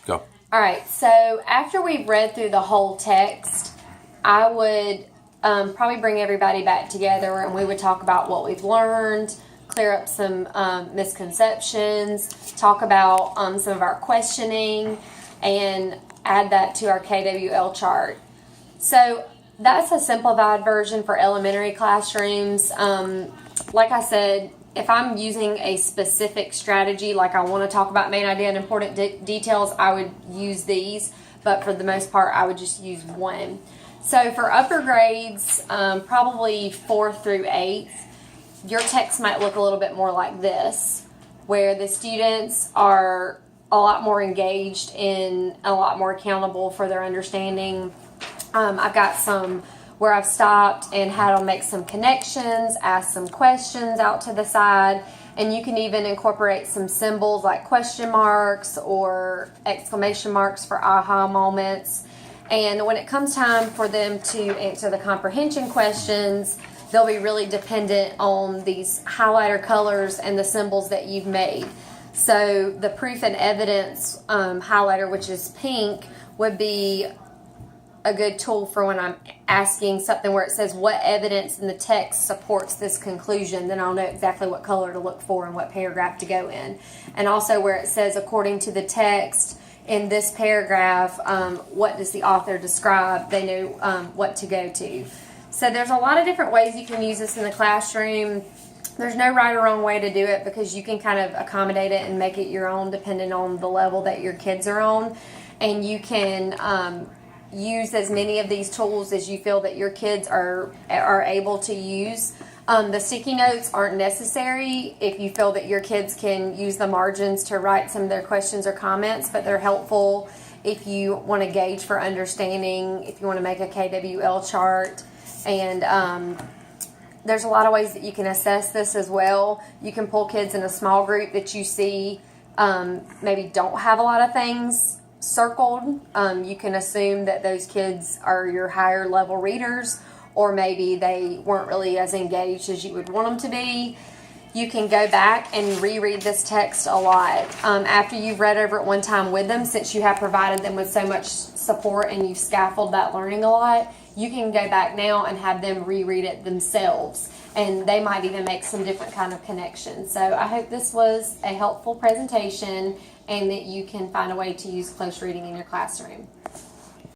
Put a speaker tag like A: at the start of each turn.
A: Go.
B: All right, so after we've read through the whole text, I would probably bring everybody back together and we would talk about what we've learned, clear up some misconceptions, talk about some of our questioning, and add that to our KWL chart. So that's a simplified version for elementary classrooms. Like I said, if I'm using a specific strategy, like I want to talk about main idea and important details, I would use these. But for the most part, I would just use one. So for upper grades, probably 4th through 8th, your text might look a little bit more like this, where the students are a lot more engaged and a lot more accountable for their understanding. I've got some where I've stopped and had them make some connections, ask some questions out to the side, and you can even incorporate some symbols like question marks or exclamation marks for aha moments. And when it comes time for them to answer the comprehension questions, they'll be really dependent on these highlighter colors and the symbols that you've made. So the proof and evidence highlighter, which is pink, would be a good tool for when I'm asking something where it says what evidence in the text supports this conclusion. Then I'll know exactly what color to look for and what paragraph to go in. And also where it says according to the text in this paragraph, what does the author describe, they know what to go to. So there's a lot of different ways you can use this in the classroom. There's no right or wrong way to do it because you can kind of accommodate it and make it your own depending on the level that your kids are on. And you can use as many of these tools as you feel that your kids are able to use. The sticky notes aren't necessary if you feel that your kids can use the margins to write some of their questions or comments, but they're helpful if you want to gauge for understanding, if you want to make a KWL chart. And there's a lot of ways that you can assess this as well. You can pull kids in a small group that you see maybe don't have a lot of things circled. You can assume that those kids are your higher level readers, or maybe they weren't really as engaged as you would want them to be. You can go back and reread this text a lot. After you've read over it one time with them, since you have provided them with so much support and you've scaffolded that learning a lot, you can go back now and have them reread it themselves. And they might even make some different kind of connections. So I hope this was a helpful presentation and that you can find a way to use close reading in your classroom.